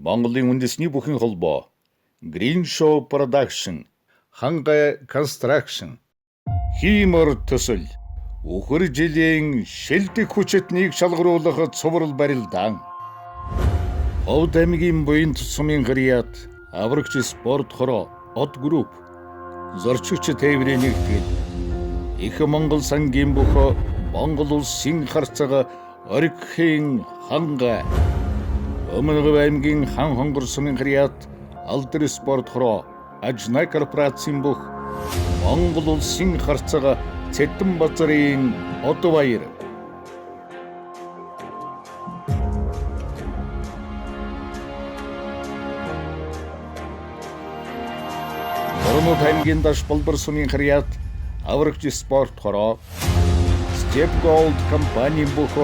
Монголын үндэсний бүхэн холбоо Green Show Production, Хангай Construction, Хиймэр төсөл, үхэр жилийн шилдэг хүчитнийг шалгаруулах цуврал барилдаан. Ховд аймгийн буян тусмын гэряат, аврагч спорт хороо, од групп, зорчигч тээврийн нэгтгэл, их Монгол сангийн бөхөө Монгол улсын харцага оригхийн Хангай, Өмнөг аймгийн хан хонгор сумын гэряат, алдар спорт хороо, ажнай корпорацийн бүх Монгол улсын харцага Цэдэн базарын Одбаяр. Өмнөг аймгийн даш болбор сумын гэряат, аврагч спорт хороо, Step Gold компани бүх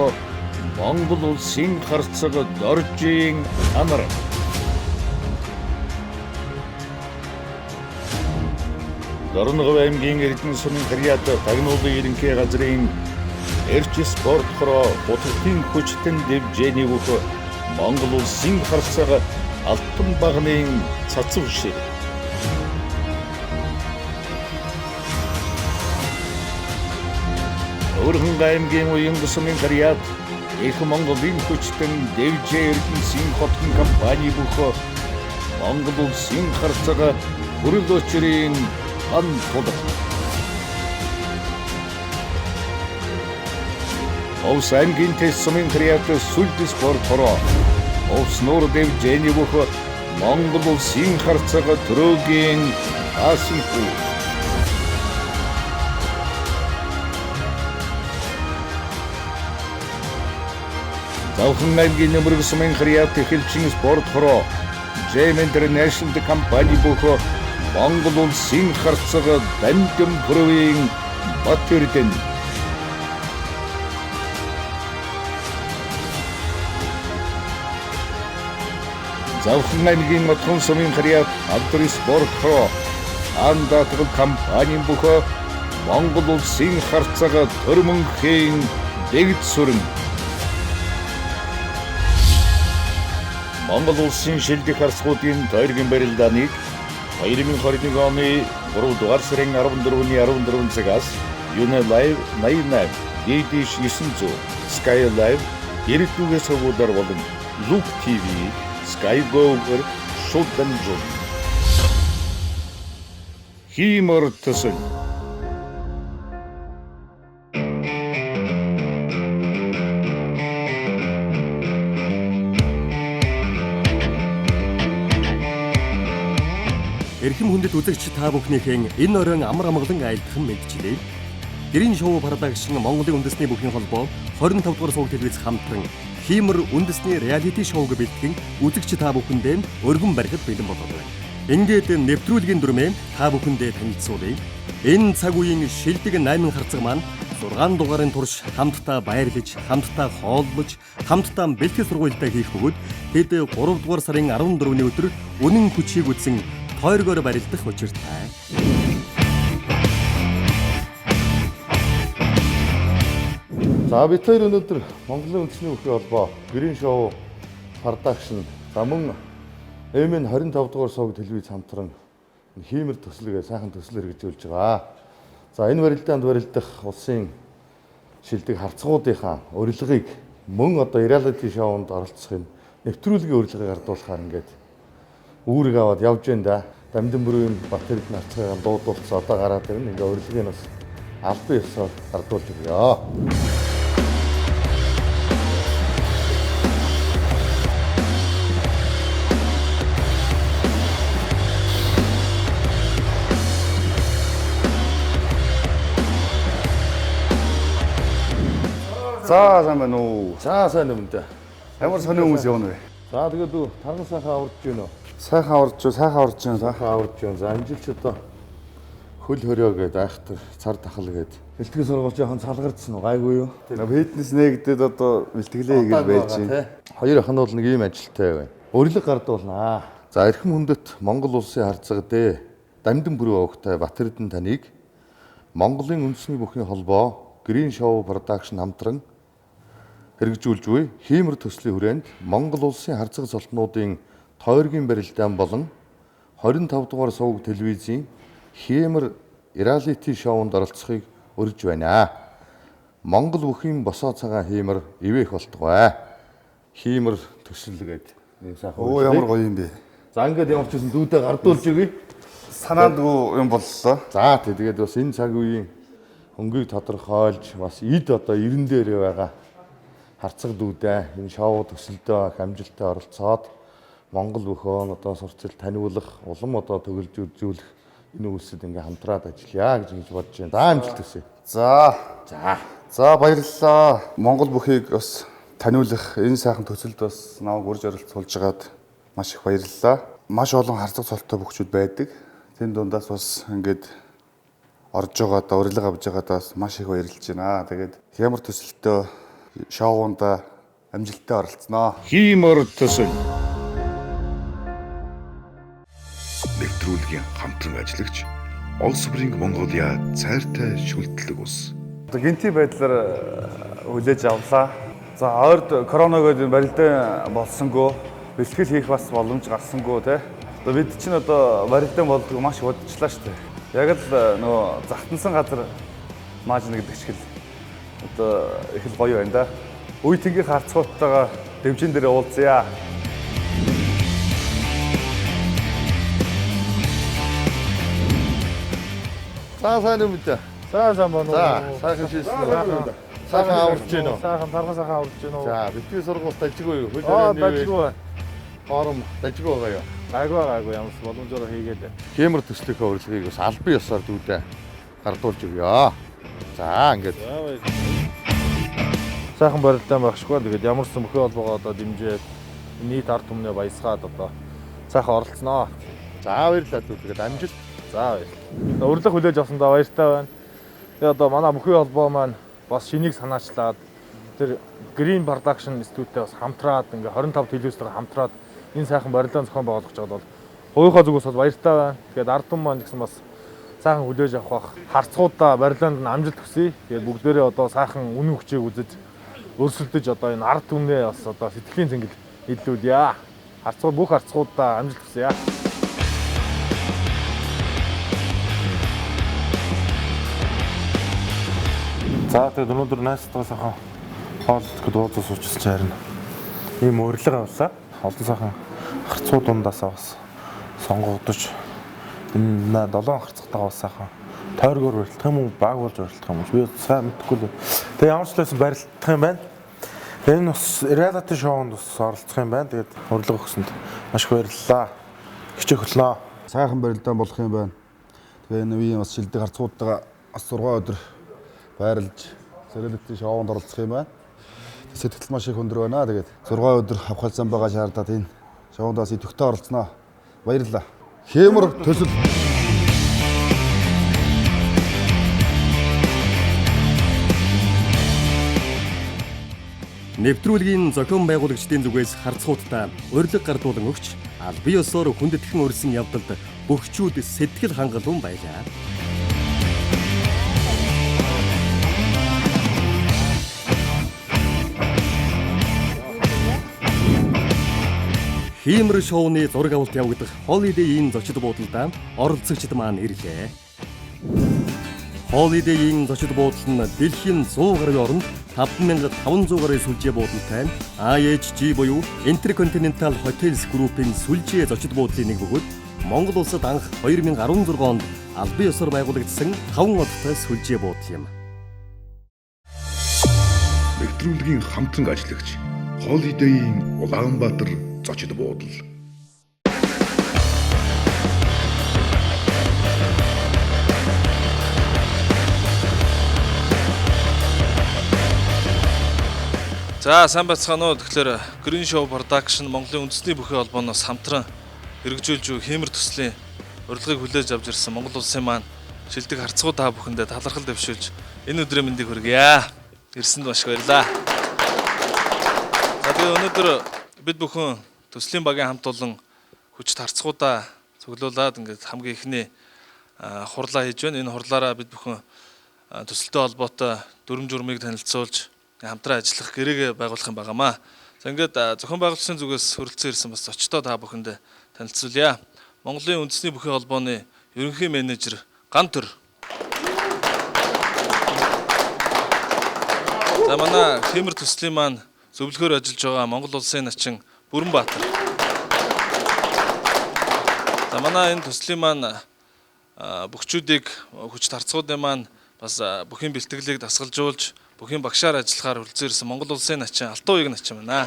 Монгол улсын харцага доржийн анар. Дорногов аймгийн Эрдэнэ сумын гэряат тагнуулын ерөнхий газрын эрч спорт хороо утгын хүчтэн дэвжээний бүх Монгол улсын харцага алтан багны цацав шиг. Өөрхөн аймгийн уян сумын гэряат их Монголын хүчтэн дэвжээ Эрдэнэсийн хотын компани бүх Монгол улсын харцага хүрэл өчрийн ан тулг. Овс аймгийн тэс сумын гэряат сүлд спорт хороо, овс нуур дэвжээний бүх Монгол улсын харцага төрөөгийн асан хүү. Завхан аймгийн нэмрэг сумын гэряат эхэлчин спорт хороо, Jam International компани бүх Монгол улсын харцага дамжин бүрийн Батэрдэн. Завхан аймгийн Матхан сумын гэряат алдар спорт хороо, андатгал компани бүх Монгол улсын харцага төрмөнхийн дэгд сүрэн. Монгол улсын шилдэг харцгуудын тойргийн барилдааныг 2021 оны 3 дугаар сарын 14-ний 14 цагаас Unilive 88, DD 900, Sky Live, Ирэтүүгээс хавуудаар болон Loop TV, Sky Go-ээр шууд дамжуул. Хиймэр төсөл. Эрхэм хүндэт үзэгч та бүхнийхэн энэ оройн амар амгалан айлтхан мэдчилээ. Green Show Production Монголын үндэсний бүхэн холбоо 25 дугаар сууг телевиз хамтран Хиймэр үндэсний реалити шоуг бэлтгэн үзэгч та бүхэндээ өргөн барихад бэлэн болов. Ингээд нэвтрүүлгийн дүрмээ та бүхэндээ танилцуулъя. Энэ цаг үеийн шилдэг 8 харцаг маань 6 дугаарын турш хамтдаа баярлаж, хамтдаа хооллож, хамтдаа бэлтгэл сургуультай хийх бөгөөд тэд 3 дугаар сарын 14-ний өдөр үнэн хүчийг үзсэн тойргоор барилдах учиртай. За бид хоёр өнөөдөр Монголын үндэсний бүхэн холбоо Green Show Production замун ЭМ-ийн 25 дугаар сууг телевиз хамтран Хиймэр төслөгээ сайхан төсөл хэрэгжүүлж байгаа. За энэ барилдаанд барилдах улсын шилдэг харцгуудынхаа урилгыг мөн одоо reality show-нд оролцох юм нэвтрүүлгийн урилгыг гардуулахаар ингээд үүрэг аваад явж байна да. Дамжин бүрийн Батэрдэн харцгаагаа дуудуулсан одоо гараад ирнэ. Ингээ урилгыг бас албан ёсоор гардуулж өгье. За сайн байна уу? За сайн юм да. Ямар сони хүмүүс явна вэ? За тэгээд тархан сайхан аварж байна уу? Сайхан аварж байна. Сайхан аварж байна. За энэ жил ч одоо хөл хөрөө гэдэг айхтар цар тахал гэдэг. Бэлтгэл сургууль жоохон салгардсан уу? Гайгүй юу? Фитнес нэгдэд одоо бэлтгэлээ хийгээд байж байна. Хоёр ахын бол нэг ийм ажилтай байна. Урилга гардуулнаа. За эрхэм хүндэт Монгол улсын харцаг дээ. Дамдын бүрэн өвгтэй Батэрдэн таныг Монголын үндэсний бүхний холбоо Green Show Production хамтран хэрэгжүүлж буй хиймэр төслийн хүрээнд Монгол улсын харцаг золтнуудын тойргийн барилдаан болон 25 дугаар суваг телевизийн хиймэр реалити шоунд оролцохыг урьж байна. Монгол бүхийн босоо цагаан хиймэр ивэх болтугай. Хиймэр төсөлгээд сайхан. Оо ямар гоё юм бэ. За ингээд ямар ч гэсэн дүүдээ гардуулж өгье. Санаандгүй юм боллоо. За тэгээд бас энэ цаг үеийн хөнгөийг тодорхойлж бас эд одоо 90 дээр байгаа харцаг дүүдээ энэ шоу төсөлдөө амжилттай оролцоод Монгол бүхэн одоо сурчил таниулах, улам одоо төгөлж үзүүлэх энэ үйлсэд ингээ хамтраад ажиллая гэж бодож байна. За амжилт хүсье. За баярлалаа. Монгол бүхийг бас таниулах энэ сайхан төсөлд бас намайг урьж оролцуулж байгаад маш их баярлалаа. Маш олон харцаг цолтой бүхчүүд байдаг. Тэн дундаас бас ингээд орж байгаадаа урилга авж байгаадаа бас маш их баярлж байна. Тэгээд хямар төсөлтөө шоуунда амжилттай оролцсноо. Хиймэр төсөл. Нэвтрүүлгийн хамтран ажиллагч Олсбринг Монголиа цайртай шүлтлэг ус. Одоо гинти байдлаар хүлээж авлаа. За ойрд коронавигийн барилдаан болсонгүй, бэлтгэл хийх бас боломж гарсангүй те. Одоо бид чинь одоо барилдаан болдгоо маш удажлаа шүү дээ. Яг л нөгөө захтансан газар маажна гэдэг шиг л одоо их л гоё байна да. Үе тэнгийн харцгууттайгаа дэвжин дээр уулзъя. Сайн юм даа. Сайн байна уу? За сайхан шийсэн. Сайхан аварч гин үү? Тархан аварч гин үү? За битгий сургууль дажгүй юу? Дажгүй. Форум дажгүй байгаа юу? Айгүй ямарс боломжоор хийгээд. Хиймэр төслийн урилгыг бас албан ёсоор дүүдээ гардуулж өгье. За ингээд. Сайхан барилдаан багшгүй. Тэгээд ямарсан бүхий холбоогоо одоо дэмжиж нийт ард түмнээ баясгаад одоо сайхан оролцсноо. За баярлалаа дүү. Тэгээд амжилт. За баярлалаа. Урилга хүлээж авсандаа баяртай байна. Тэгээд одоо манай бүхий холбоо маань бас шинийг санаачлаад тэр Green Production Institute-тэй бас хамтраад ингээ 25 телевизээр хамтраад энэ сайхан барилдаан зохион байгуулах гэж бол хоёроо зүгээс бол баяртай байна. Тэгээд ард түмэн маань гэсэн бас сайхан хүлээж авах бах. Харцгуудаа барилдаанд нь амжилт хүсье. Тэгээд бүгдээрээ одоо сайхан үнэн хүчийг үзэж өрсөлдөж одоо энэ ард түмнээ бас одоо сэтгэлийн цэнгэл илүүлье. Харцгууд бүх харцгуудаа амжилт хүсье. За тэгээд өнөөдөр найзтайгаа сайхан хооллолт дуудаж суучилж харна. Ийм урилга авлаа. Олон сайхан харцуу дундаасаа бас сонгогдож энэ 7 харцагтайгаа бас сайхан тойргоор урилдах юм уу, баг болж урилдах юм уу? Би сайн мэдэхгүй л. Тэгээд ямар ч лээс барилдах юм байна. Энэ бас реалити шоунд бас оролцох юм байна. Тэгээд урилга өгсөнд маш их баярлалаа. Хичээх хөлнөө. Сайхан барилдаан болох юм байна. Тэгээ энэ үеийн бас шилдэг харцгуудтайгаа бас 6 өдөр байрлаж реалити шоунд оролцох юм байна. Сэтгэл маш их өндөр байна. Тэгээд 6 өдөр авахалсан байгаа шаардаад энэ шоундаас идэвхтэй оролцсноо. Баярлалаа. Хиймэр төсөл. Нэвтрүүлгийн зохион байгуулагчдын зүгээс харцгуудтай урилга гардуулан өгч албан ёсоор хүндэтгэн өрсөн явдалд бөхчүүд сэтгэл хангалуун байлаа. Хиймэр шоуны зураг авалт явагдах Holiday-ийн зочид буудалд оролцогчид маань ирлээ. Holiday-ийн зочид буудал нь дэлхийн 100 гаруй оронд 5500 гаруй сүлжээ буудалтай IHG буюу Intercontinental Hotels Group-ийн сүлжээ зочид буудлын нэг бөгөөд Монгол улсад анх 2016 онд албан ёсоор байгуулагдсан 5 одтой сүлжээ буудал юм. Нэвтрүүлгийн хамтран ажиллагч Holiday-ийн Улаанбаатар зочид буудал. За сайн байцгаана уу. Тэгэхээр Green Show Production Монголын үндэсний бүхий холбооноос хамтран хэрэгжүүлж буй хиймэр төслийн урилгыг хүлээж авч ирсэн Монгол улсын маань шилдэг харцгуу та бүхэндээ талархал дэвшүүлж энэ өдрийн мэндийг хүргье. Ирсэнд маш их баярлалаа. За тэгээ өнөөдөр бид бүхэн төслийн багийн хамт олон хүчит харцгуудаа цуглуулад ингээд хамгийн ихний хурлаа хийж байна. Энэ хурлаараа бид бүхэн төсөлтөй холбоотой дүрм журмыг танилцуулж хамтран ажиллах гэрээгээ байгуулах юм байнамаа. За ингээд зохион байгуулагчдын зүгээс хүрэлцэн ирсэн бас зочдоо та бүхэндээ танилцуулъя. Монголын үндэсний бүхий холбооны ерөнхий менежер Гантөр. За манай Хэмэр төслийн маань зөвлөхөөр ажиллаж байгаа Монгол улсын начин Бүрэнбаатар. За манай энэ төслийн маань бүгчүүдийг хүчит харцгуудын маань бас бүхийн бэлтгэлийг дасгалжуулж бүхийн багшаар ажиллахаар хүрэлцэн ирсэн Монгол улсын начин Алтан ууяг начин байна.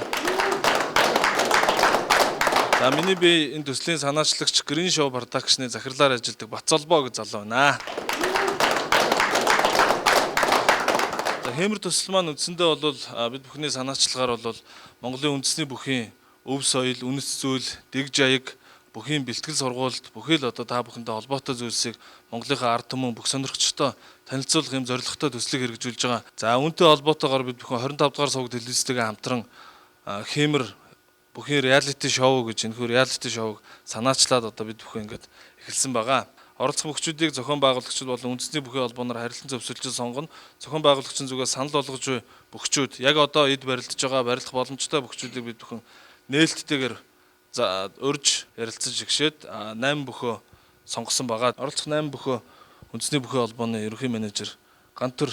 За миний би энэ төслийн санаачлагч Green Show Production-ы захирлаар ажилладаг Бацолбоо гэж залуу байна. Хэмэр төсөл маань үндсэндээ бол бид бүхний санаачлагаар бол Монголын үндэсний бүхийн өв соёл, үнэт зүйл, дэг жаяг, бүхийн бэлтгэл сургуульд бүхий л одоо та бүхэндээ холбоотой зүйлсийг Монголынхаа ард түмэн бүх сонирхчтой танилцуулах юм зорилготой төслийг хэрэгжүүлж байгаа. За үүнтэй холбоотойгоор бид бүхэн 25 дугаар суваг телевизтэйгээ хамтран Хэмэр бүхийн реалити шоу гэж энэ хүү реалити шоуг санаачлаад одоо бид бүхэн ингээд эхэлсэн байгаа. Оролцох бүгчүүдийг зохион байгуулагчид болон үндэсний бүхий холбооноор харилцан зөвшөөрч сонгоно. Зохион байгуулагчийн зүгээс санал болгож буй бүгчүүд яг одоо эд барилдаж байгаа барилдах боломжтой бүгчүүдийг бид бүхэн нээлттэйгээр урьж ярилцаж игшээд 8 бүхөө сонгосон байгаа. Оролцох 8 бүхөө үндэсний бүхий холбооны ерөнхий менежер Гантөр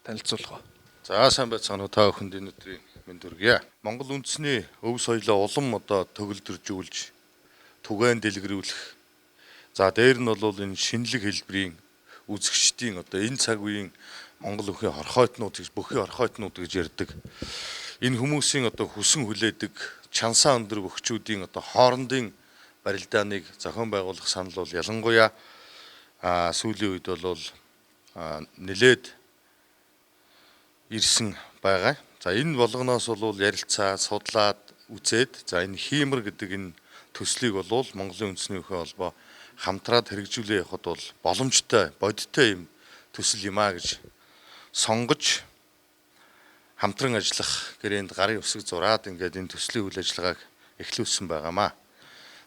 танилцуулах ба. За сайн байцгаана уу та бүхэнд энэ өдрийн мэнд хүргье. Монгол үндэсний өв соёлоо улам одоо төгөлдржүүлж түгээн дэлгэрүүлэх. За дээр нь бол энэ шинэлэг хэлбэрийн үзэгчдийн одоо энэ цаг үеийн Монгол бүхий орхойтнууд гэж ярьдаг. Энэ хүмүүсийн одоо хүсэн хүлээдэг чансаа өндөр өгчүүдийн одоо хоорондын барилдааныг зохион байгуулах санал бол ялангуяа сүүлийн үед бол нэлээд ирсэн байгаа. За энэ болгоноос бол ярилцаа судлаад үзээд за энэ Хэмэр гэдэг энэ төслийг бол Монголын үндэсний бүхий холбоо хамтраад хэрэгжүүлээ явахад бол боломжтой, бодиттой юм төсөл юм а гэж сонгож хамтран ажиллах гэрээнд гарын үсэг зураад ингээд энэ төслийн үйл ажиллагааг эхлүүлсэн байгаамаа.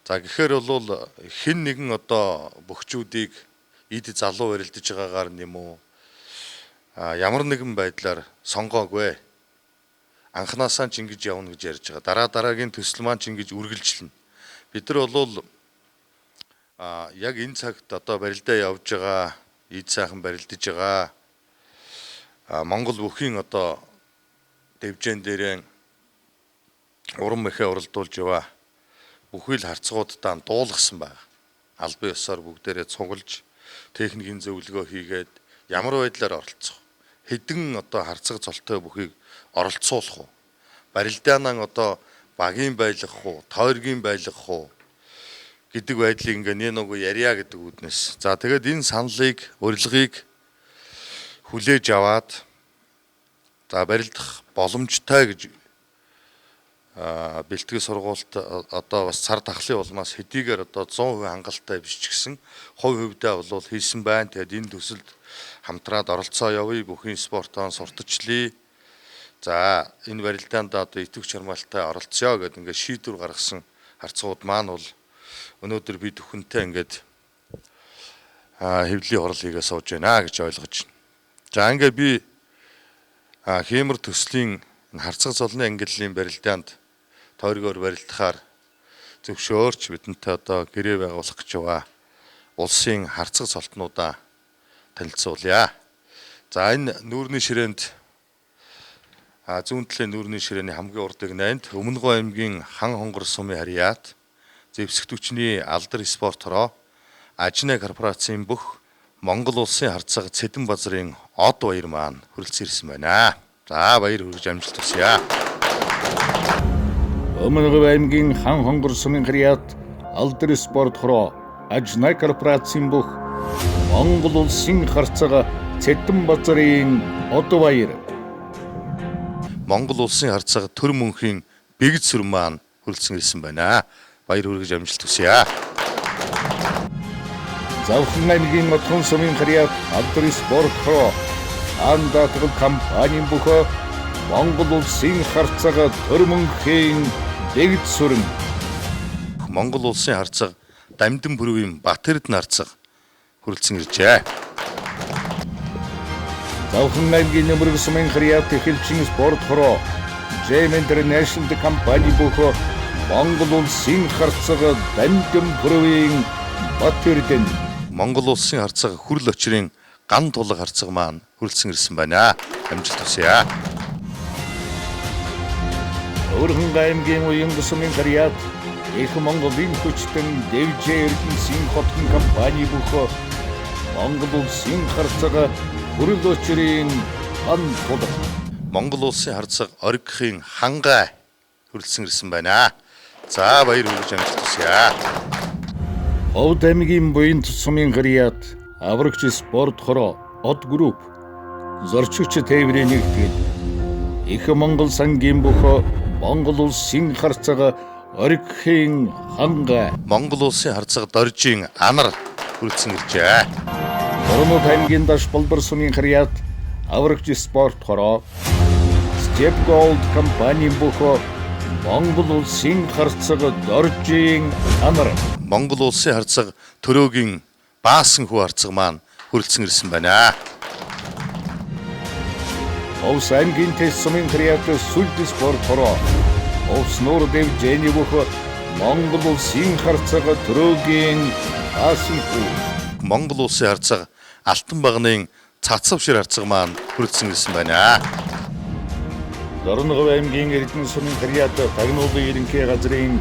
За гэхээр бол хэн нэгэн одоо бүгчүүдийг эд залуу барилдаж байгаагаар нэм үү ямар нэгэн байдлаар сонгоогүй. Анханасаа ч ингэж явна гэж ярьж байгаа. Дараагийн төсөл маань ч ингэж үргэлжлэнэ. Бид нар бол яг энэ цагт одоо барилдаа явж байгаа, эд сайхан барилдаж байгаа Монгол бүхийн одоо дэвжэн дээрээ уран мэхээ уралдуулж яваа бүхий л харцгуудаа дуулгасан байна. Албан ёсоор бүгдээрээ цуглаж техникийн зөвлөгөө хийгээд ямар байдлаар оролцох, хэдэн одоо харцаг цолтой бүхийг оролцуулах уу, барилдаанаа одоо багийн байлгах уу, тойргийн байлгах уу гэдэг байдлыг ингээ нэг яриа гэдэг үднэс. За тэгээд энэ саналыг, урилгыг хүлээж аваад за барилдах боломжтой гэж бэлтгэл сургуульд одоо бас цар тахлын улмаас хэдийгээр одоо 100% хангалттай биш ч гэсэн хувьдаа бол хийсэн байна. Тэгээд энэ төсөлд хамтраад оролцоо явъя, бүхийн спортоор сурталчлая. За энэ барилдаанд одоо итгэвч хамгаалалтай оролцъё гэдэг ингээ шийдвэр гаргасан харцууд маань бол өнөөдөр бид бүхэнтэй ингээд хэвлэлийн хурал хийгээ сууж байна гэж ойлгож байна. За ингээд би Хэмэр төслийн харцаг золны ангиллын барилдаанд тойргоор барилдахаар зөвшөөрч бидэнтэй одоо гэрээ байгуулах гэж байгаа улсын харцаг цолтнуудаа танилцуулъя. За энэ нүүрний ширээнд зүүн талын нүүрний ширээний хамгийн урдыг найнд Өмнөгов аймгийн Хан хонгор сумын харьяат зэвсэгт хүчний алдар спортороо Ажны корпорацийн бүх Монгол улсын харцаг Цэдэн базрын Од баяр маань хүрэлцэн ирсэн байна. За баяр хүргэж амжилт хүсье. Өмнөгов аймгийн Хан хонгор сумын харьяат алдар спортороо Ажны корпорацийн бүх Монгол улсын харцаг Цэдэн базрын Од баяр. Монгол улсын харцаг төр мөнхийн бэгд сүр маань хүрэлцэн ирсэн байна. Баяр хүргэж амжилт хүсье. Завхан аймгийн Матхан сумын харьяат алдар спортороо Андатгал компанийн бүхөө Монгол улсын харцаг төр мөнхийн бэгд сүрэн Монгол улсын харцаг Дамдин бүрийн Батэрдэн харцаг хүрэлцэн иржээ. Завхан аймгийн нэмрэг сумын хрият эхэлчин спорт хороо JM International компани бохо Монгол улсын харцаг Дамдин бүрийн Батэрдэн Монгол улсын харцаг хүрл очрын ган тулаг харцаг маань хүрэлцэн ирсэн байна. Амжилт хүсье. Өргөн аймгийн уян сумын хрият их Монголын хүчтэн дэвжээ эрдэнэсийн хотын компани бохо Монгол улсын харцаг хүрл очрын ган тулаг Монгол улсын харцаг оригхийн хангай хүрэлцэн ирсэн байна. За баяр хүргэж амжилт хүсье. Ховд аймгийн буян сумын хрият аврагч спорт хороо Од групп зорчигч тээврийн нэгтгэл их Монгол сангийн бохо Монгол улсын харцаг оригхийн хангай Монгол улсын харцаг доржийн анар хүрэлцэн иржээ. Орнод аймгийн Дашбалдар сумын хрият аврагч спорт хороо Step Gold компани бохо Монгол улсын харцаг доржийн анар Монгол улсын харцаг төрөөгийн баасан хүү харцаг маань хүрэлцэн ирсэн байна. Овс аймгийн Тэс сумын хрият Сүлд спорт хороо Овс нуур дэвжээний бохо Монгол улсын харцаг төрөөгийн баасан хүү Монгол улсын харцаг Алтан багны цацавшир харцаг маань хүрэлцэн ирсэн байна. Дорногов аймгийн Эрдэнэ сумын хрият тагнуулын ерөнхий газрын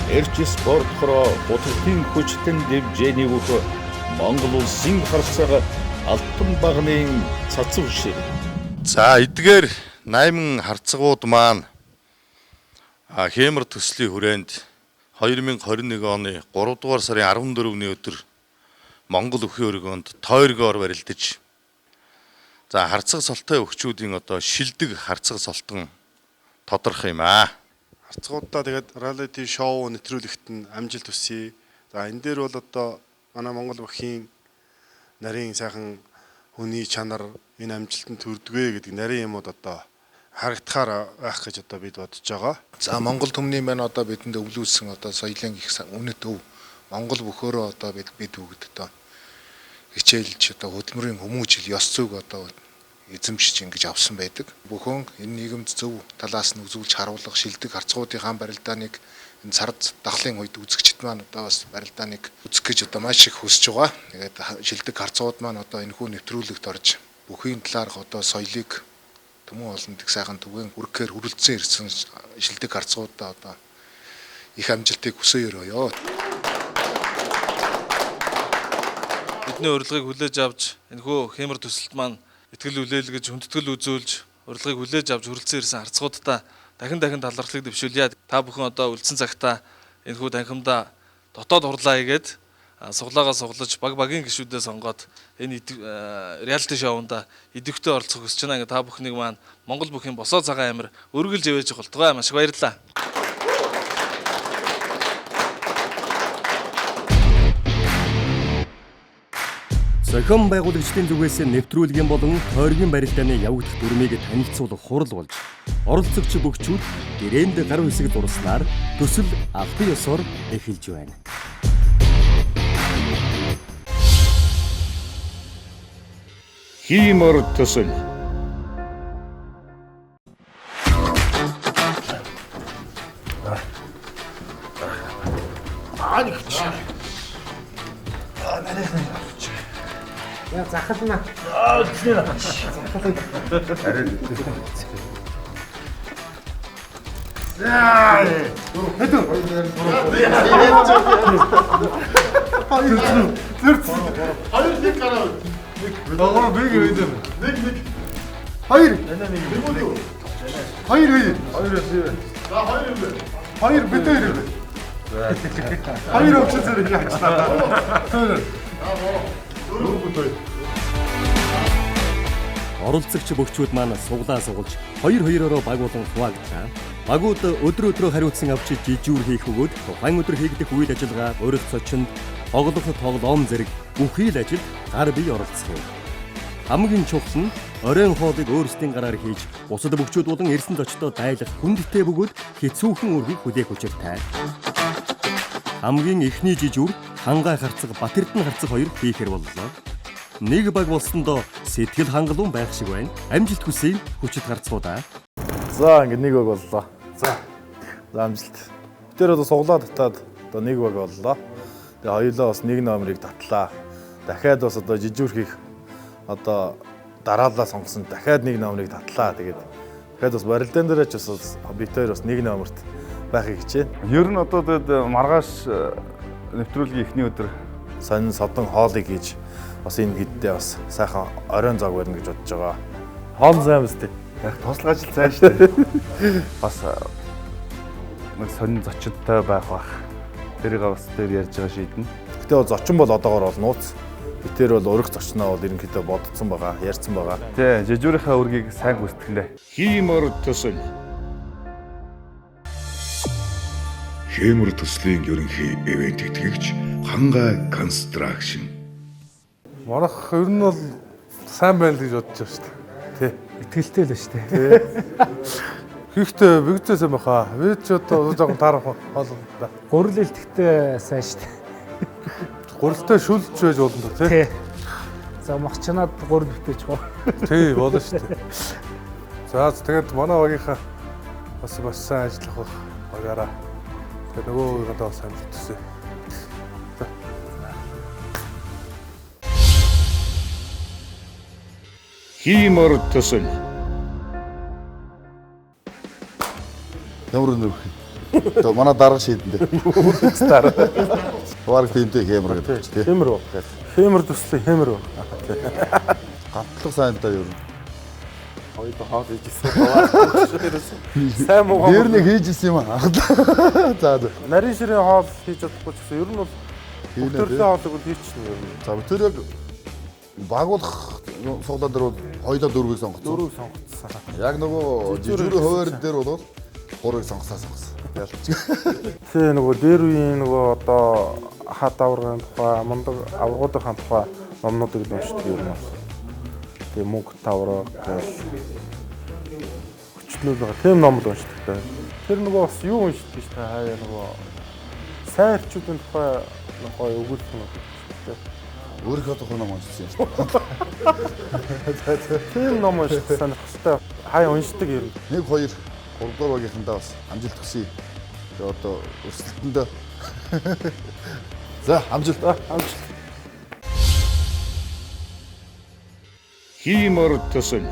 Эрч спорт хороо Утгын хүчтэн дэвжээний бохо Монгол улсын харцаг Алтан багны цацавшир За эдгээр 8 харцагууд маань Хэмэр төслийн хүрээнд 2021 оны 3 дугаар сарын 14-ний өдөр Монгол өхөө өргөнд тойргоор барилдаж за харцаг солтой өгчүүдийн одоо шилдэг харцаг солтон тодорхой юм аа. Харцагуудаа тэгээд реалити шоу нэвтрүүлэгт нь амжилт хүсье. За энэ дээр бол одоо манай Монгол бүхийн нарийн сайхан хүний чанар энэ амжилтанд хүрдгээ гэдэг нарийн юмуд одоо харагдахаар байх гэж одоо бид бодож байгаа. За Монгол түмний маань одоо бидэнд өвлүүлсэн одоо соёлын их үнэт өв Монгол бүхөөрөө одоо бид бүгд одоо хичээлж одоо хөдөлмөрийн хүмүүжил ёс зүйг одоо эзэмшиж ингэж авсан байдаг. Бүхэн энэ нийгэмд зөв талаас нь үзүүлж харуулах шилдэг харцгуудын барилдааныг энэ сард дахлын үед үзэгчд маань одоо бас барилдааныг үзэх гэж одоо маш их хүсэж байгаа. Тэгээд шилдэг харцгууд маань одоо энэ хүү нэвтрүүлэгт орж бүхийн талаарх одоо соёлыг Түмэн олонд их сайхан түгээн хүргэхээр хүрэлцэн ирсэн шилдэг харцгуудаа одоо их амжилтыг хүсье өрөөё. Бидний урилгыг хүлээж авч энэхүү Хэмэр төсөлд маань итгэл үлээлгэж хүндэтгэл үзүүлж урилгыг хүлээж авч хүрэлцэн ирсэн харцгуудаа дахин талархлыг дэвшүүлье. Та бүхэн одоо үлдсэн цагтаа энэхүү танхимдаа дотоод хурлаа хийгээд суглаагаа суглаж багийн гишүүдээ сонгоод энэ реалити шоунд идэвхтэй оролцох хүсэж байна. Та бүхнийг маань Монгол бүхийн босоо цагаан амир өргөлж явж болтугай маш их баярлалаа. Зохион байгуулагчдын зүгээс нэвтрүүлгийн болон тойргийн барилдааны явагдах дүрмийг танилцуулах хурал болж оролцогч бүгчүүд гэрээнд гар хэсэг дурснаар төсөл албан ёсоор эхэлж байна. Хэмэр төсөл оролцогч бүгчүүд маань суглаа сугалж 2-2-ороо баг болон хуваагдсан. Багууд өдрөөр хариуцсан авч жижүүр хийх өгөөд тухайн өдөр хийгдэх үйл ажиллагаа өргөцөчөнд тоглох тоглоом зэрэг бүхий л ажилд гар бие оролцох юм. Хамгийн чухал нь оройн хоолыг өөрсдийн гараар хийж бусад бүгчүүд болон эрсэн зочдод дайлах хүндтэй бөгөөд хэцүүхэн үргийг хүлээх учиртай. хамгийн эхний жижүүр хангай харцаг Батэрдэн харцаг хоёр хийхэр боллоо. Нэг баг болсондоо сэтгэл хангалуун байх шиг байна. Амжилт хүсье хүчит гарцгуудаа. За ингэ нэг баг боллоо. За амжилт. Тэр одоо суглаад татаад одоо нэг баг боллоо. Тэгээ хоёулаа бас нэг номерыг татлаа. Дахиад бас одоо жижүүр хийх одоо дараалал сонгосон дахиад нэг номерыг татлаа. Тэгээд дахиад бас барилдаан дээр ч бас бид хоёр бас нэг номерт байхыг хичээнэ. Ер нь одоо тэгээд маргааш нэвтрүүлгийн эхний өдөр сонин содон хоолыг хийж бас энэ хэддээ бас сайхан оройн зог барина гэж бодож байгаа. Хоол сайн биз дээ. яг туслах ажил сайн шүү дээ. Бас нэг сонин зочдтой байх бах. Тэрийг бас дээр ярьж байгаа шийднэ. Гэтэ бол зочин бол одоогоор бол нууц. Бид тэр бол урих зочноо бол ерөнхийдөө бодцсон байгаа, ярьсан байгаа. Тий, жижүүрийнхээ үргийг сайн гүйцэтгэлээ. Хиймэр төсөл. Хиймэр төслийн ерөнхий ивент итгэгч Хангай Construction. Манайх ер нь бол сайн байна гэж бодож байна шүү дээ. Тий. Итгэлтэй л шүү дээ. Тий. Хийхдээ бигдээ сайн баха. Би ч одоо жоохон таарах болгоо. Гурил илтгэхтэй сайн шүү дээ. Гурилтай шүлж байж болно да тий. За махчнаад гурил битэж гоо. Тий, болно шүү дээ. За тэгээд манай багийнхаа бас сайн ажиллах баг багаараа. Тэгээд нөгөөдөө бас амжилт хүсье. Хиймэр төсөл. Ямар өнөр. Тэгээ манай дарга шийдэндээ. Дараа. Бараг тиймтэй хэмэр гэдэг. Хэмэр баг. Хэмэр төслийн хэмэр баг. Гантлах сайнтай юу. Хоёул хоол хийжсэн баваа. Сайн муу. Дээр нэг хийжсэн юм аа. За. Нарийн ширээ хоол хийж чадахгүй ч гэсэн ер нь бол өтөрлийн хоолыг бол хийчихнэ ер нь. За тэр яг багуулах суглаа дээр бол хоёулаа дөрвийг сонгоцсон. Дөрвийг сонгоцсон. Яг нөгөө жижигрийн хуваар дээр бол гурыг сонгосон. Тэ нөгөө дээр үеийн нөгөө одоо хат аврагын тухай, мундаг аврагуудын тухай номнуудыг уншдаг юм байна. Тэгээ мөнгө тавраг гэл хүчлүүл байгаа. Тэм номд уншдаг та. Тэр нөгөө бас юу уншдаг шүү дээ. Хаяа нөгөө сайн эрчүүдийн тухай гоё өгүүлэх юм байна. Өөрийнхөө тухайн ном уншсан юм шүү. Тийм ном уншдаг сонирхолтой. Хаяа уншдаг юм. 1 2 3 дугаар багийнхандаа бас амжилт хүсье. Тэгээ одоо өрсөлдөндөө. За амжилт. Хиймэр төсөл.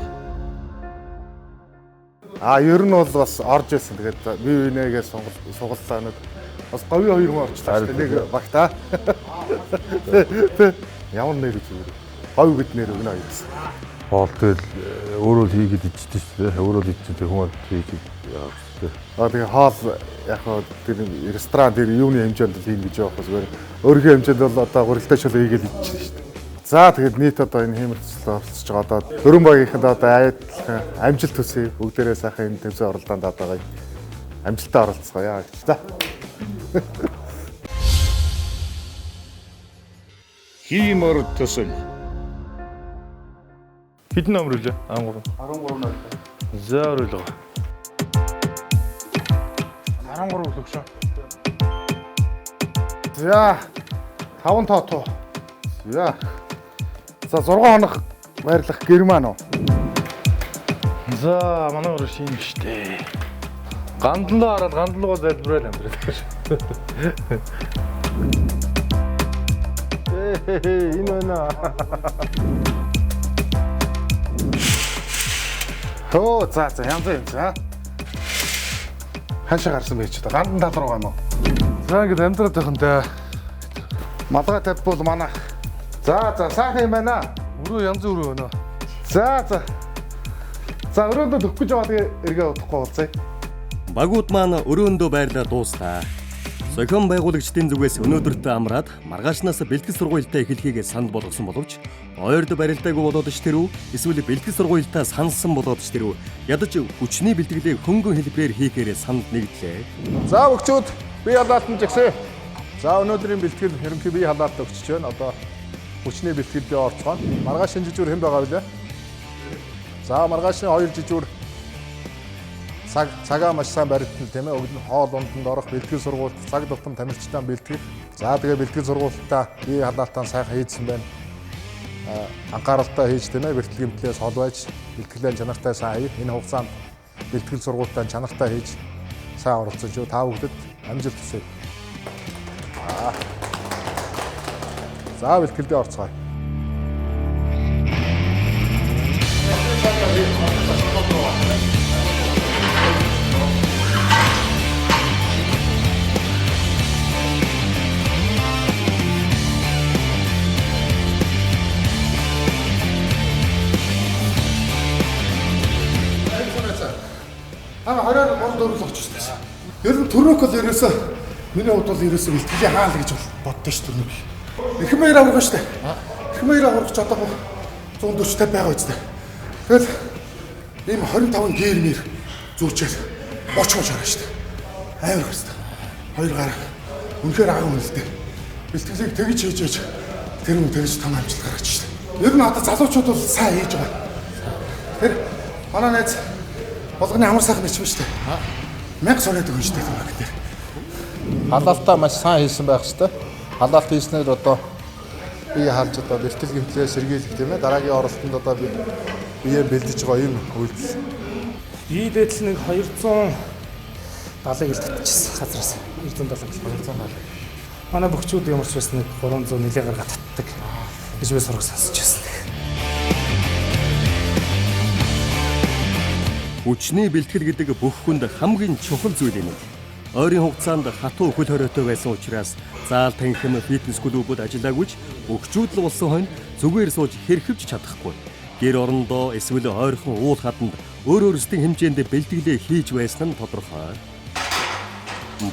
Ер нь бол бас орж ирсэн. Тэгээд би нээгээ сугаллаа нэг бас говийн хоёр хүн орчлаа шүү дээ. Нэг багтаа. Ямар нэр гэж үү? Говь гэд нэр өгнө гэсэн. Хоол тэгэл өөрөө л хийгээд ичдэг шүү дээ. Өөрөө л ичдэг хүмүүс хийгээд яа шүү дээ. Тэгээ хоол яг тэр ресторан тэр юуны хэмжээнд л хийн гэж явах зүгээр. Өөрийнхөө хэмжээнд бол одоо гурилтай шал хийгээд ичдэг шүү дээ. За тэгээд нийт одоо энэ хэмэрцэл оролцож байгаа одоо дөрвөн багийнханд одоо айдлах амжилт хүсье. Бүгдээрээ сайхан энэ тэмцээн оролдоонд одоо амжилттай оролцгоё гэж та. Хиймэр төсөл. Хэдэн номер үлээ? 13 номер. За оруулаа. 13 үлээ шүү. За 5 тоотоо. За. За 6 хоног байрлах герман уу? За манай өрөө шинэ штэ. Гандлаа хараад гандлуугаа залбирал амьдрал шүү. Энэ байна. Тоо за янз юм за. Хашаа гарсан байж та гандан тал руу юм уу? За ингэ амьдраад байх нь да. Малгай тавьбал манай. За сайхан юм байна. Өрөө янз бүр байна. За. За өрөөндөө төгөх гэж байгаа тэгээ эргээ удахгүй болцъя. Багууд маань өрөөндөө байрлаа дуустаа. Зохион байгуулагчдын зүгээс өнөөдөртөө амраад маргаашнаас бэлтгэл сургуультай эхлэхийг санд болгосон боловч ойрд барилдаагүй болоод ч тэрүү эсвэл бэлтгэл сургуультай сансан болоод ч тэрүү ядаж хүчний бэлтгэлээ хөнгөн хэлбэрээр хийхээр санд нэгдлээ. За өгчүүд бие халаалтанд жигсэн. За өнөөдрийн бэлтгэл ерөнхий бие халаалт өгчөж байна. Одоо хүчний бэлтгэлдээ орцгоно. Маргааш шинэ жижүүр хэн байгаа вэ? За маргаашны 2 жижүүр цагаа маш сайн баригдана тийм ээ. Өглөө хоол унданд орох, бэлтгэл сургуульд цаг тутам тамирчтай бэлтгэх. За тэгээ бэлтгэл сургуультаа бие халаалтаа сайхан хийдсэн байна. Анхааралтай хийж тийм ээ. Бэлтгэл гэмтлээс хол байж бэлтгэлээ чанартай сайн хий. Энэ хугацаанд бэлтгэл сургуультаа чанартай хийж сайн оролцож юу та бүхэнд амжилт хүсье. За бэлтгэлдээ орцгоё. Хараар 3-4 л очиж байсан. Ер нь төрөөх бол ерөөсөө миний хувьд бол ерөөсөө бэлтгэлийн хаал гэж боддоо ш төрнөг. Эрхэм баяр аврах штэ. Эрхэм баяр аврах ч одоо 140-тай байгаа үстэй. Тэгэл ийм 25 гэрмэр зүүчээр бочгож хараа штэ. Амар хэвчээ. Хоёр гараа. Үнэхээр агуу үнэлтэй. Бэлтгэлийг тэгж хийж тэр хүн тэгж том амжилт гаргаж штэ. Ер нь одоо залуучууд бол сайн хийж байгаа. Тэр манай найз болгоны амар сайхан бичвэ штэ. 1000 сороод өгөн штэ тэр баг дээр. Халаалтаа маш сайн хийсэн байх хэвээр. Халаалт хийснээр одоо бие хаалж одоо бэлтгэл гэмтлээ сэргийлэх тийм ээ. Дараагийн оролтонд одоо бие бэлдэж байгаа юм үйлдэл. Бие дэдл нэг 270-ыг л татчихсан газраас 270. Манай бөхчүүд ямар ч байсан нэг 300 нэлээ гаргаад татдаг. гэж би сураг сонсч байсан. Хүчний бэлтгэл гэдэг бүх хүнд хамгийн чухал зүйл юм. Ойрын хугацаанд хатуу хөл хоройтой байсан учраас заал танхим фитнес клубуд ажиллаагүйч өгчүүд л болсон хойно зүгээр сууж хэрхэвч чадахгүй. Гэр орондоо эсвэл ойрхон уул хаданд өөр өөрсдийн хэмжээнд бэлтгэлээ хийж байсан нь тодорхой.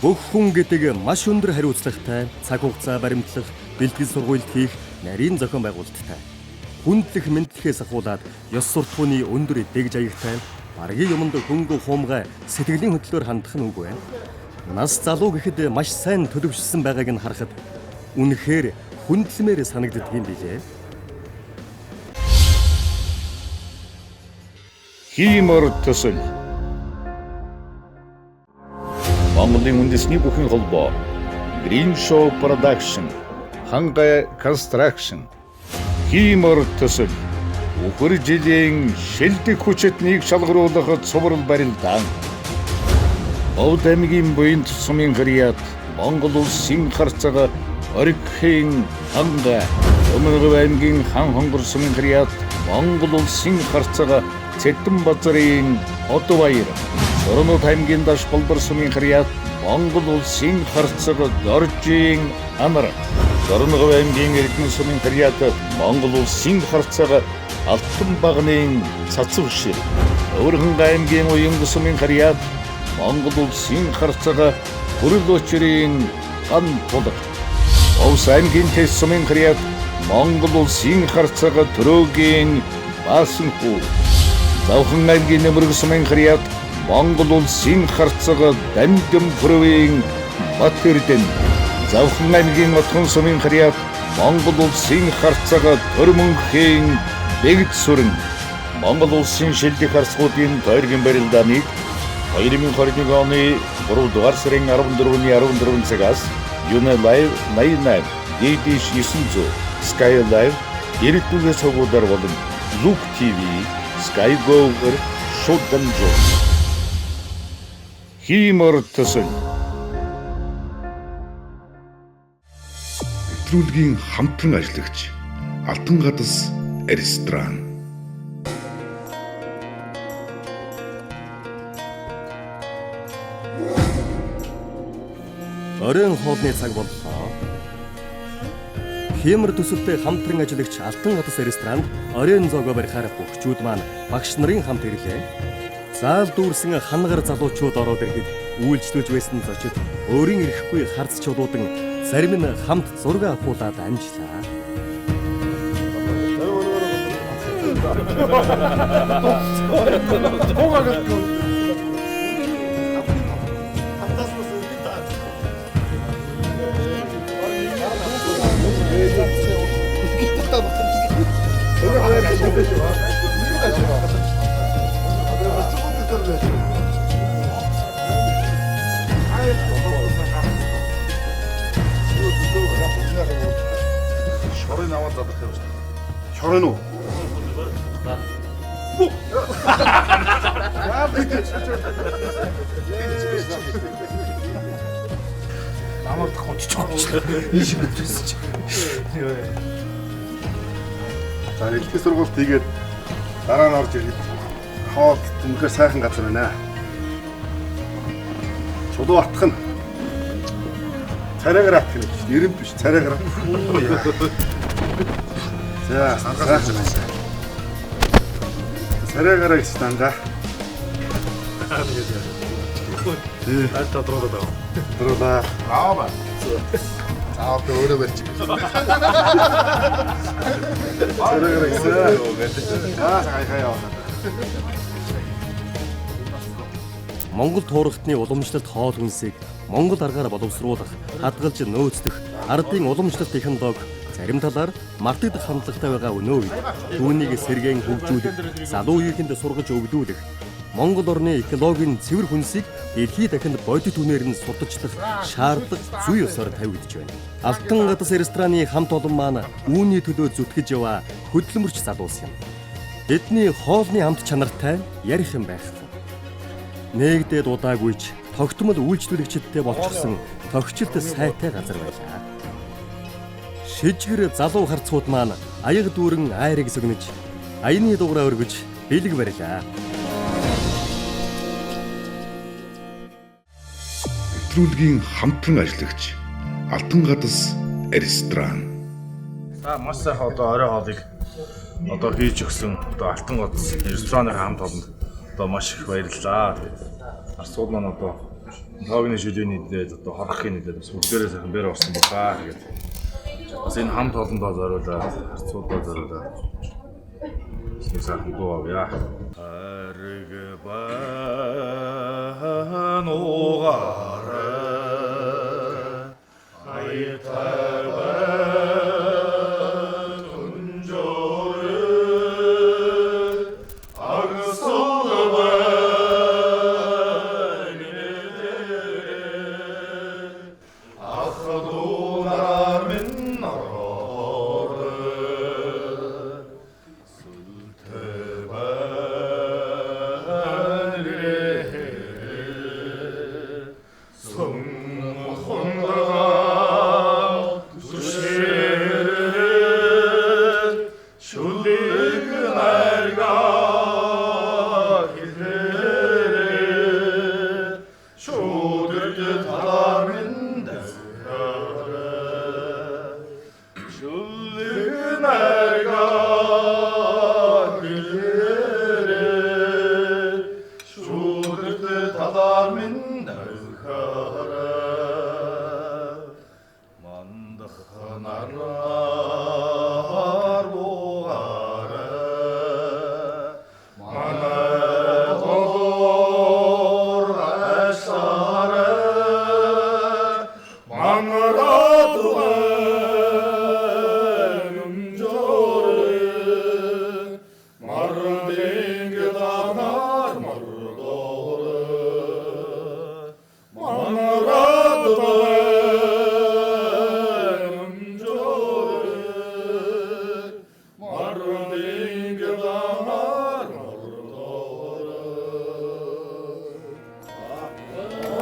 Бүх хүн гэдэг маш өндөр хариуцлагатай, цаг хугацаа баримтлах, бэлтгэл сургуульд хийх нарийн зохион байгуулалттай. Хүндлэх мэдлэхээс ахуулаад ёс суртахууны өндөр дэгж аягтай, баргийн юмд хөнгө хуумгай сэтгэлийн хөдлөөр хандах нь үгүй. Нас залуу гэхэд маш сайн төлөвшсөн байгааг нь харахад үнэхээр хүндлэмээр санагддаг юм билээ. Хиймэр төсөл. Монголын үндэсний бүхэн холбоо Green Show Production, Хангай Construction, Хиймэр төсөл. Өхөр жилийн шилдэг хүчит нэг шалгаруулах цуврал барилдаан. Бод аймгийн буян тусмын хрият Монгол улсын харцага Оригхийн Хангай, Өмнөг аймгийн хан хонгор сумын хрият Монгол улсын харцага Цэтэнбазарын Одбаяр, Сорнот аймгийн Даш Болбор сумын хрият Монгол улсын харцага Доржийн Амар, Сорнот аймгийн Эрдэнэ сумын хрият Монгол улсын харцага Алтан багны Цацвшир, Өвөрхөн аймгийн Уян сумын хрият Монгол улсын харцага Хүрэл очрын Ган Тулг, Овс аймгийн Тэс сумын хрият Монгол улсын харцага Төрөөгийн Баасанхүү, Завхан аймгийн Нэмрэг сумын хрият Монгол улсын харцага Дамжин Бүрвийн Батэрдэн, Завхан аймгийн Отхон сумын хрият Монгол улсын харцага Төрмөнхийн Бэгд сүрэн, Монгол улсын шилдэг харцгуудын тойргийн барилдааныг 2021 оны 3 дугаар сарын 14-ний 14 цагаас UNLive 88, DD 900, Sky Live, Эрдэнэ цогцолтоор болон Look TV, Sky Go-ээр шууд дамжуулж. Хиймэр төсөл. Нэвтрүүлгийн хамтран ажиллагч Алтан гадас ресторан. Оройн хоолны цаг боллоо. Хиймэр төсөлтэй хамтран ажиллагч Алтан гадас ресторанд оройн зоогоо барихаар бөхчүүд маань багш нарын хамт ирлээ. Заал дүүрсэн хангар залуучууд ороод ирэхэд үйлчлүүлж байсан зочид өөрийн ирэхгүй харц чулуудан зарим нь хамт зураг авахуулаад амжлаа. Хөрөний аваад задрах юм шүү. Шорон уу? Намайг хончиж байгаа. Энэ шиг үтсэн чи. За элхий сургуульд тэгээд дараа нь орж ирэхэд хоол үнэхээр сайхан газар байна. Чулуу атах нь царайгаар атах юм чинь эрэм биш царайгаар. За сайхан байна. Царайгаар гэж станга. Аль тодруулаад байгаа. Тодруулаа. Аа ба. Аа одоо өөрөө барьж. Царайгаар гэсэн. Аа хаяа. Монгол туурхтны уламжлалт хоол хүнсийг Монгол аргаар боловсруулах, хадгалж нөөцлөх, ардын уламжлалт технологи зарим талаар мартагдах хандлагатай байгаа өнөө үед түүнийг сэргээн хөгжүүлэх, залуу үеийнхэнд сургаж өвлүүлэх, Монгол орны экологийн цэвэр хүнсийг дэлхийд дахинд бодит үнээр нь сурталчлах шаардлага зүй ёсоор тавигдж байна. Алтан гадас рестораны хамт олон маань үүний төлөө зүтгэж яваа хөдөлмөрч залуус юм. Эдний хоолны амт чанартай ярих юм байхгүй. Нэгдээд удаагүйч тогтмол үйлчлүүлэгчдтэй болчихсон тогтчлт сайтай газар байлаа. Шижгэр залуу харцууд маань аяг дүүрэн айрыг сүгнэж, аяны дугаараа өргөж бэлэг барилаа. Нэвтрүүлгийн хамтран ажиллагч Алтан гадас ресторан. За маш сайхан одоо орой хоолыг одоо хийж өгсөн одоо Алтан гадас рестораны хамт олонд одоо маш их баярлалаа. Арцууд маань одоо логны шүлээний нэлээд одоо хорхохын нэлээд бас бүгдээрээ сайхан бэр орсон баха. Тэгээд бас энэ хамт олондоо зориулаад арцуудаа зориулаад сайхан дуу авъя. Ариг бан угаараа айтарбан унжоры агсолбан ахадунар min arore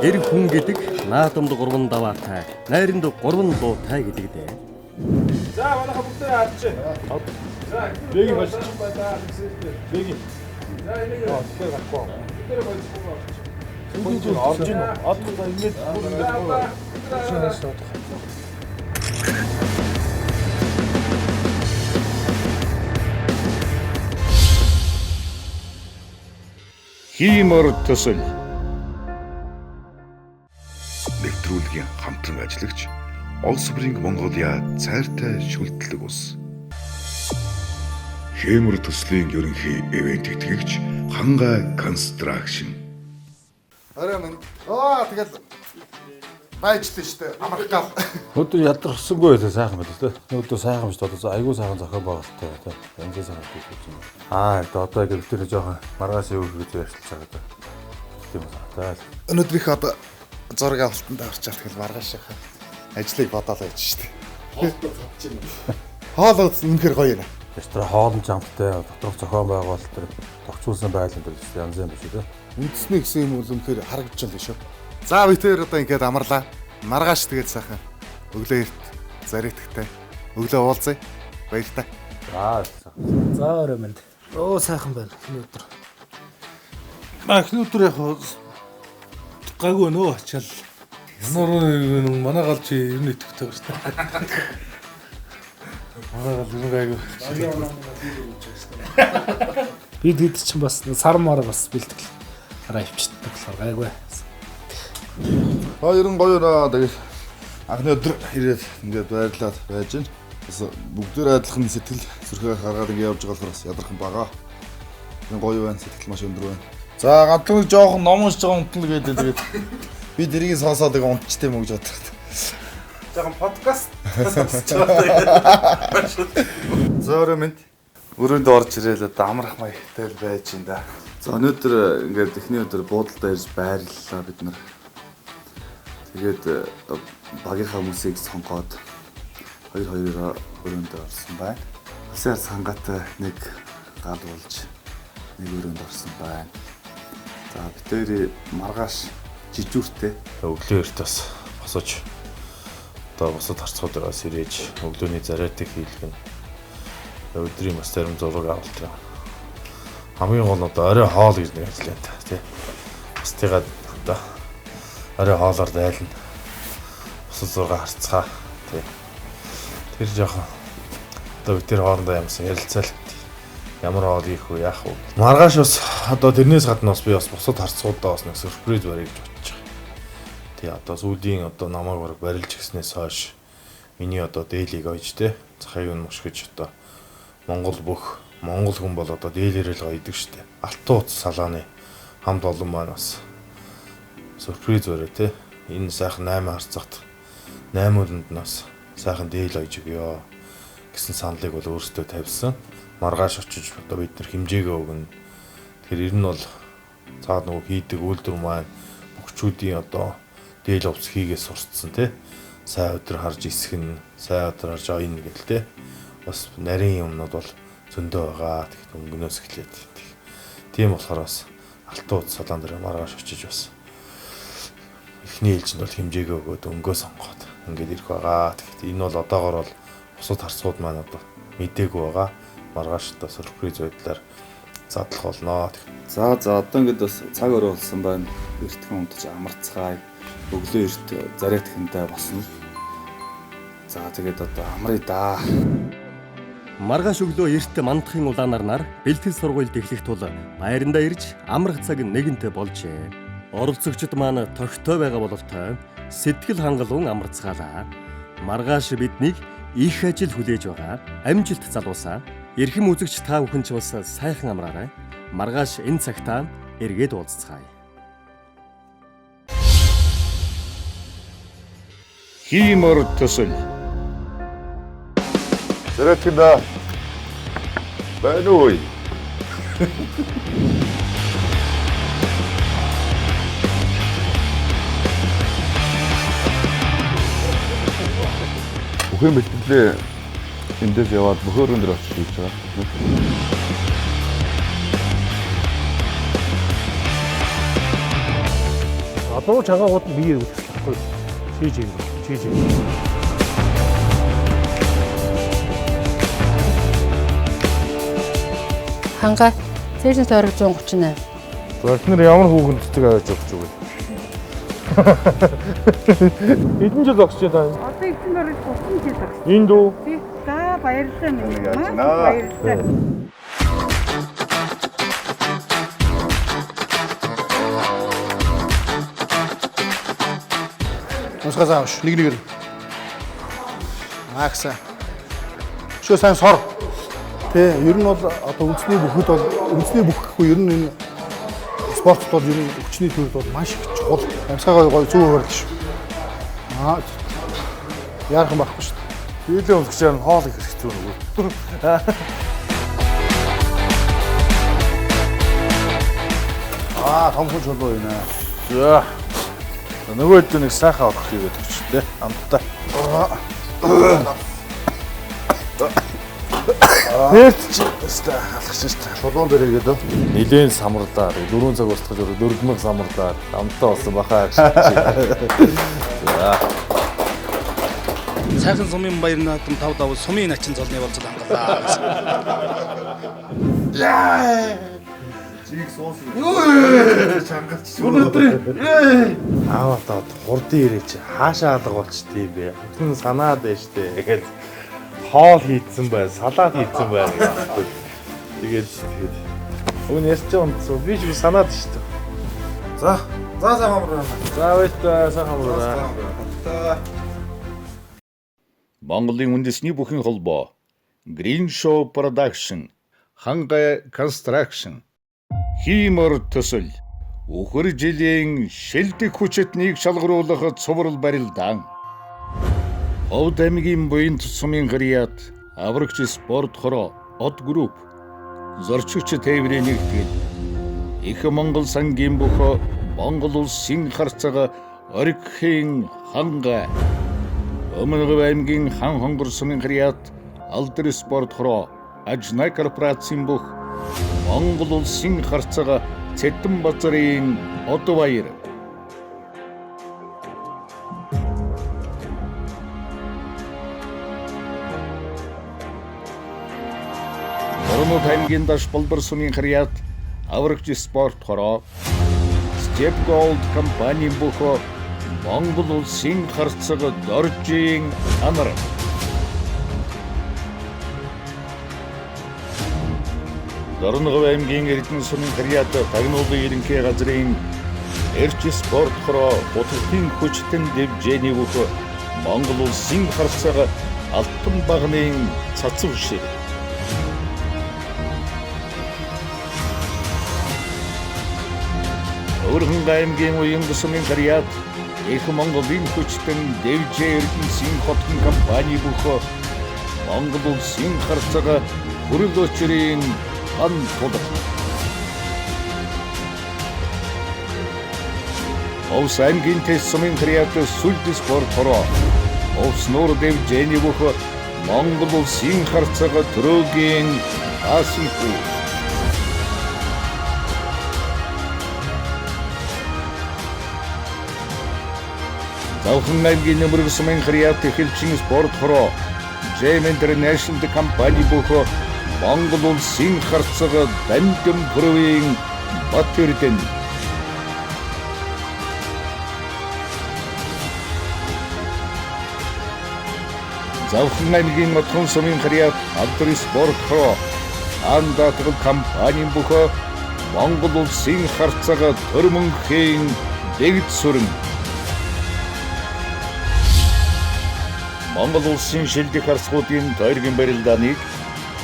Эр хүн гэдэг наадамд 3 даваатай, найранд 3 дуутай гэдэг дээ. За манайха бүгдээ харж. За бэги болчих. Бэги. За энийг тэгэхээр гарахгүй. Тэр болчихгүй. Энийг ч орж ийн. Одох ингэж бүр ингэж шаашаа. Хиймэр төсөл. Нэвтрүүлгийн хамтран ажиллагч Улс бүрийн Монголиа цайртай шүлтлэг ус. Хэмэр төслийн ерөнхий ивент итгэгч Хангай Construction. Орой минь. Тэгэл байжлаа штэ. Амрах гал. Өдөр ядарсангүй байлаа сайхан байлаа тэ. Өдөр сайхан биш одоо айгүй сайхан зохиол байгуулалттай тэ. Янз сайхан хийж байна. Одоо яг өвтөр жоохон маргааш юу гэж ярьж байгаа. Тийм байна. Өнөөдрийнх одоо зураг авалтанд орж авах гэл маргааш шахаа. Ажлыг бодоол байж штэ. Хоол үнэхээр гоё юм. Тэр хоолн чамтай доторх зохион байгуулалт тэр тогтцуулсан байлын тэр янз юм биш үү? Үндэсний гэсэн юм бол үнэхээр харагдаж байна шүү. За би тэр одоо ингээд амарлаа. Маргааш тэгээд сайхан өглөө эрт заритгтай. Өглөө уулзъя. Баяртай. За өрөө мэнд. Оо сайхан байна. Энэ өдөр. Эхний өдөр яг гайгүй нөө ачаал. Ямар манай гал чи ер нь итгэвтэй байна шүү дээ. Манай гал ер нь гайгүй. Бид хэд ч бас сар мар бас бэлтгэл араа ивчдэг болохоор гайгүй. Ер нь гоё наа. Тэгээд анхны өдөр ирээд ингээд байрлаад байж гин. Бас бүгдээр адилхан сэтгэл зүрхээ гаргаад ингээд явж байгаа болохоор бас ядархан байгаа. Энэ гоё байна, сэтгэл маш өндөр байна. За ганцхан жоохон ном уншиж байгаа унтна гэдэг тэгээд би дэрийг сонсоод байгаа унтчтэй юм уу гэж бодлоо. Жаахан подкаст сонсож байгаа. Зөөрөө минь өрөөнд орж ирэл одоо амрах маягтай байж ин да. За өнөөдөр ингээд эхний өдөр буудалдаа ирж байрлалаа бид нар. Тэгээд багийнхаа хүмүүсийг сонгоод хоёр өрөөнд орсон байна. Асар сангатай нэг гал болж нэг өрөөнд орсон байна. За битээр маргааш жижүүртэй Өглөө эрт бас босож одоо босод харцгуудаас ирээж өглөөний зариатыг хийлгэн. Өдрийн бас зарим зураг авалт юм. Хамгийн гол нь одоо орой хоол гэж нэг ажиллаа та тий. Бас тэгээд одоо орой хоолоор дайлна. Босод зураг харцгаа тий. Тэр жоохон одоо бид тэр хоорондоо ямарсан ярилцаал. Ямар хоол ийх вэ яах вэ? Маргааш бас одоо тэрнээс гадна бас би бас босод харцгуудаа бас нэг сюрприз барья гэж бодож байгаа. Тий одоо сүүлийн одоо намайг бараг барилж гиснээс хойш миний одоо дээлийг ойж те цахыг нь мушгиж одоо Монгол хүн бол одоо дээлэрэл гоё идэг штэ. Алтан утас салааны хамт олон маань бас сюрприз барья те. Энэ сайхан 8 харцагт 8 үлэнд нас сайхан дээл ойж өгөө гэсэн саналыг бол өөртөө тавьсан. Маргааш очиж одоо бид нар хэмжээгээ өгнө. Тэгэхээр ер нь бол цаад нөгөө хийдэг үйлдвэр маань бүгчүүдийн одоо дээл увц хийгээс сурцсан тий. Сайн өдөр харж исгэн, сайн өдөр харж ойно гэл тий. Бас нарийн юмнууд бол зөндөө байгаа. Тэгэхээр өнгөнөөс эхлээд тийм болохоор бас алтан утас салаан дээр маргааш очиж бас эхний ээлжинд бол хэмжээгээ өгөөд өнгөө сонгоод ингээд ирэх байгаа. Тэгэхээр энэ бол одоогоор бол бусад харцууд маань одоо мдээгүй байгаа. Маргааш та сюрприз байдлаар задлах болно. За одоо ингээд бас цаг өрөө болсон байна. Эртхэн унтаж амарцгаая. Өглөө эрт зариатхэнтэй босно. За тэгээд одоо амръя да. Маргааш өглөө эрт мандахын улаанаар нар бэлтгэл сургуульд эхлэх тул байрандаа ирж амрах цаг нэгэнтээ болжээ. Оролцогчид маань тогттой байгаа бололтой сэтгэл хангалуун амарцгаалаа. Маргааш биднийг их ажил хүлээж байгаа. Амжилт залуусаа. Эрхэм үзэгч та бүхэн ч бас сайхан амраарай. Маргааш энэ цагтаа эргээд уулзцгаая. Хиймэр төсөл. Зэрэгтэнэ. Байна уу? Бүхэн бэлтгэлээ эндээс яваад бөхөр өндөр очиж хийж байгаа. Одоо чагаагууд нь бие үүсгэхгүй. Хийж юм. Ханга цээжнээс орог 138. Эдгээр ямар хүүхэндтэй аваад өгч өгөө. Эдэн жил огч даа. Одоо эцэн орж 30 жил огч. Энд үү? Тий. За баярлалаа минь. Баярлалаа. Нусгасааш нэг. Акса. Шөө сайн сор. Тэ ер нь бол одоо үндэсний бүхэд бол үндэсний бүхэхгүй ер нь энэ спортод бол ер нь хүчний төвд бол маш их чухал. Амьсгаагаа гоё зүг хөрөлж шүү. Яархан байхгүй шүү. Дийлэн өлгчээр нь хоол их хэрэгтэй нүгөө. Том хүн чулуу байна. За. Нөгөө хэд нэг сайхан орох хийгээд өгч тээ. Амттай. Нэрт чи өстой халахч өстой. Чулуун дээр игээд өө. Нилээн самарлаа. 4 цаг устгаж өрөө 4000 самарлаа. Амтаа болсон бахаа. Сайхан сумын баяр наадам тав давал сумын начин золны болцол хангалаа. Чиг соос. Чангалч. Аава таа хурдан ирээч хаашаа алга болчтой бэ? Хүн санаад байж тээ. Тэгээд хоол хийцэн бай, салаад хийцэн бай. Тэгээд өн ясч онцоо би ч санаад штэ. За сайхан амраа. За баярлалаа сайхан амраа. Монголын үндэсний бүхэн холбоо Green Show Production, Хангай Construction, Хиймэр төсөл, үхэр жилийн шилдэг хүчитнийг шалгаруулах цуврал барилдаан. Ховд аймгийн буян тусмын гэряат, аврагч спорт хороо, од групп, зорчигч тээврийн нэгтгэл, их Монгол сангийн бөхөө Монгол улсын харцага оригхийн Хангай, Өмнөг аймгийн хан хонгор сумын гэряат, алдар спорт хороо, ажнай корпорацийн бүх Монгол улсын харцага Цэдэн базарын Одбаяр. Өмнөг аймгийн даш болбор сумын гэряат, аврагч спорт хороо, Step Gold компани бүх Монгол улсын харцага доржийн анар. Дорногов аймгийн Эрдэнэ сумын гэряат тагнуулын ерөнхий газрын эрч спорт хороо утгын хүчтэн дэвжээний бүх Монгол улсын харцага алтан багны цацав шиг. Өөрхөн аймгийн уян сумын гэряат их Монголын хүчтэн дэвжээ Эрдэнэсийн хотын компани бүх Монгол улсын харцага хүрэл өчрийн ан тулах. Овс аймгийн тэс сумын гэряат сүлд спорт хороо, овс нуур дэвжээний бүх Монгол улсын харцага төрөөгийн асан хүү. Завхан аймгийн нэмрэг сумын гэряат эхэлчин спорт хороо, Jam International компани бүх Монгол улсын харцага дамжин бүрийн Батэрдэн. Завхан аймгийн Матхан сумын гэряат алдар спорт хороо, андатгал компани бүх Монгол улсын харцага төрмөнхийн дэгд сүрэн. Монгол улсын шилдэг харцгуудын тойргийн барилдааныг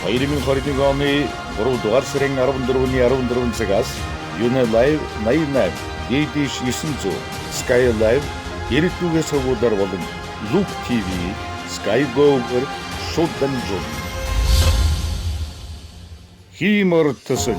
2021 оны 3 дугаар сарын 14-ний 14 цагаас Unilive 88, DD 900, Sky Live, Ирэтүүгээс хавуудаар болон Loop TV, Sky Go-ээр шууд дамжуул. Хиймэр төсөл